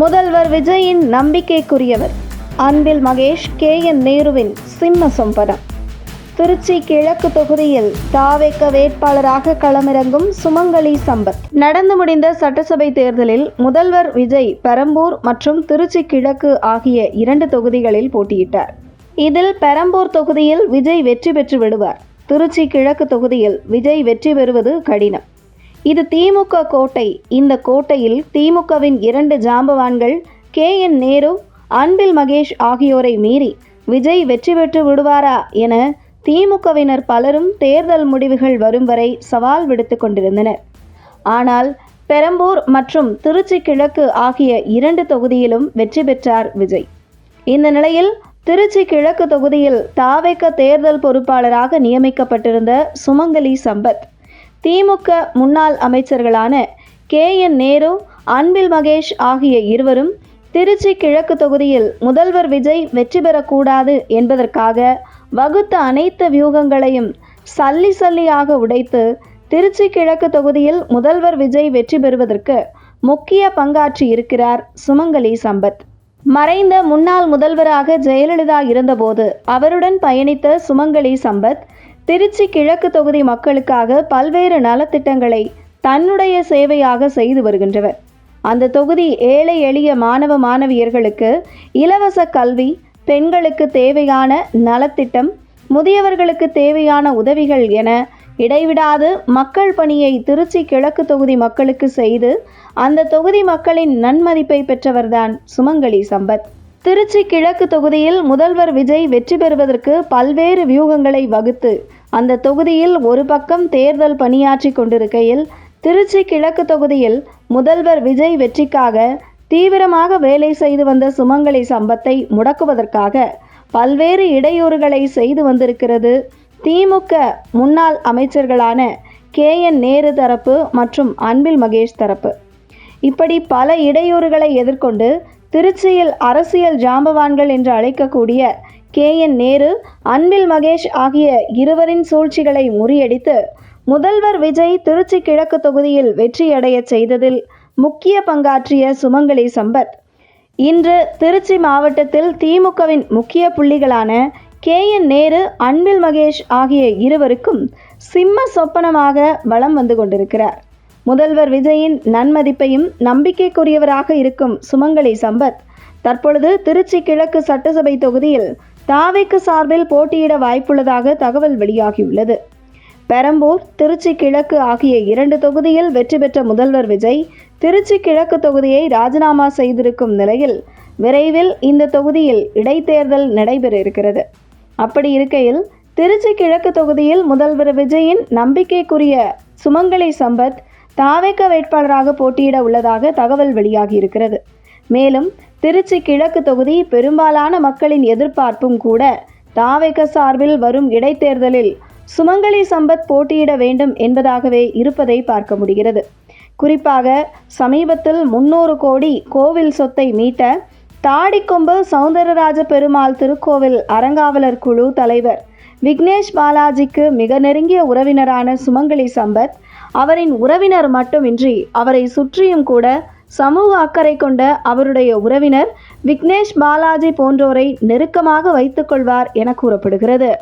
முதல்வர் விஜயின் நம்பிக்கைக்குரியவர் அன்பில் மகேஷ் KN நேருவின் சிம்ம சொம்பனம். திருச்சி கிழக்கு தொகுதியில் தாவேக வேட்பாளராக களமிறங்கும் சுமங்கலி சம்பத். நடந்து முடிந்த சட்டசபை தேர்தலில் முதல்வர் விஜய் பெரம்பூர் மற்றும் திருச்சி கிழக்கு ஆகிய 2 தொகுதிகளில் போட்டியிட்டார். இதில் பெரம்பூர் தொகுதியில் விஜய் வெற்றி பெற்று விடுவார். திருச்சி கிழக்கு தொகுதியில் விஜய் வெற்றி பெறுவது கடினம். இது திமுக கோட்டை. இந்த கோட்டையில் திமுகவின் 2 ஜாம்பவான்கள் KN நேரு, அன்பில் மகேஷ் ஆகியோரை மீறி விஜய் வெற்றி பெற்று விடுவாரா என திமுகவினர் பலரும் தேர்தல் முடிவுகள் வரும் வரை சவால் விடுத்து கொண்டிருந்தனர். ஆனால் பெரம்பூர் மற்றும் திருச்சி கிழக்கு ஆகிய 2 தொகுதியிலும் வெற்றி பெற்றார் விஜய். இந்த நிலையில் திருச்சி கிழக்கு தொகுதியில் தாவேக தேர்தல் பொறுப்பாளராக நியமிக்கப்பட்டிருந்த சுமங்கலி சம்பத் திமுக முன்னாள் அமைச்சர்களான KN நேரு, அன்பில் மகேஷ் ஆகிய இருவரும் திருச்சி கிழக்கு தொகுதியில் முதல்வர் விஜய் வெற்றி பெறக்கூடாது என்பதற்காக வகுத்த அனைத்து வியூகங்களையும் சல்லியாக உடைத்து திருச்சி கிழக்கு தொகுதியில் முதல்வர் விஜய் வெற்றி பெறுவதற்கு முக்கிய பங்காற்றி இருக்கிறார் சுமங்கலி சம்பத். மறைந்த முன்னாள் முதல்வராக ஜெயலலிதா இருந்தபோது அவருடன் பயணித்த சுமங்கலி சம்பத் திருச்சி கிழக்கு தொகுதி மக்களுக்காக பல்வேறு நலத்திட்டங்களை தன்னுடைய சேவையாக செய்து வருகின்றவர். அந்த தொகுதி ஏழை எளிய மாணவ மாணவியர்களுக்கு இலவச கல்வி, பெண்களுக்கு தேவையான நலத்திட்டம், முதியவர்களுக்கு தேவையான உதவிகள் என இடைவிடாது மக்கள் பணியை திருச்சி கிழக்கு தொகுதி மக்களுக்கு செய்து அந்த தொகுதி மக்களின் நன்மதிப்பை பெற்றவர்தான் சுமங்கலி சம்பத். திருச்சி கிழக்கு தொகுதியில் முதல்வர் விஜய் வெற்றி பெறுவதற்கு பல்வேறு வியூகங்களை வகுத்து அந்த தொகுதியில் ஒரு பக்கம் தேர்தல் பணியாற்றி கொண்டிருக்கையில், திருச்சி கிழக்கு தொகுதியில் முதல்வர் விஜய் வெற்றிக்காக தீவிரமாக வேலை செய்து வந்த சுமங்கலி சம்பத்தை முடக்குவதற்காக பல்வேறு இடையூறுகளை செய்து வந்திருக்கிறது திமுக முன்னாள் அமைச்சர்களான KN நேரு தரப்பு மற்றும் அன்பில் மகேஷ் தரப்பு. இப்படி பல இடையூறுகளை எதிர்கொண்டு திருச்சியில் அரசியல் ஜாம்பவான்கள் என்று அழைக்கக்கூடிய KN நேரு, அன்பில் மகேஷ் ஆகிய இருவரின் சூழ்ச்சிகளை முறியடித்து முதல்வர் விஜய் திருச்சி கிழக்கு தொகுதியில் வெற்றியடைய செய்ததில் முக்கிய பங்காற்றிய சுமங்கலி சம்பத் இன்று திருச்சி மாவட்டத்தில் திமுகவின் முக்கிய புள்ளிகளான KN நேரு, அன்பில் மகேஷ் ஆகிய இருவருக்கும் சிம்ம சொப்பனமாக வலம் வந்து கொண்டிருக்கிறார். முதல்வர் விஜயின் நன்மதிப்பையும் நம்பிக்கைக்குரியவராக இருக்கும் சுமங்கலி சம்பத் தற்பொழுது திருச்சி கிழக்கு சட்டசபை தொகுதியில் தாவேக சார்பில் போட்டியிட வாய்ப்புள்ளதாக தகவல் வெளியாகியுள்ளது. பெரம்பூர், திருச்சி கிழக்கு ஆகிய 2 தொகுதியில் வெற்றி பெற்ற முதல்வர் விஜய் திருச்சி கிழக்கு தொகுதியை ராஜினாமா செய்திருக்கும் நிலையில் விரைவில் இந்த தொகுதியில் இடைத்தேர்தல் நடைபெற இருக்கிறது. அப்படி இருக்கையில் திருச்சி கிழக்கு தொகுதியில் முதல்வர் விஜயின் நம்பிக்கைக்குரிய சுமங்கலி சம்பத் தாவேக வேட்பாளராக போட்டியிட உள்ளதாக தகவல் வெளியாகி இருக்கிறது. மேலும் திருச்சி கிழக்கு தொகுதி பெரும்பாலான மக்களின் எதிர்பார்ப்பும் கூட தாவேக சார்பில் வரும் இடைத்தேர்தலில் சுமங்கலி சம்பத் போட்டியிட வேண்டும் என்பதாகவே இருப்பதை பார்க்க முடிகிறது. குறிப்பாக சமீபத்தில் 300 கோடி கோவில் சொத்தை மீட்ட தாடிக்கொம்பு சௌந்தரராஜ பெருமாள் திருக்கோவில் அறங்காவலர் குழு தலைவர் விக்னேஷ் பாலாஜிக்கு மிக நெருங்கிய உறவினரான சுமங்கலி சம்பத் அவரின் உறவினர் மட்டுமின்றி அவரை சுற்றியும் கூட சமூக அக்கறை கொண்ட அவருடைய உறவினர் விக்னேஷ் பாலாஜி போன்றோரை நெருக்கமாக வைத்துக்கொள்வார் என கூறப்படுகிறது.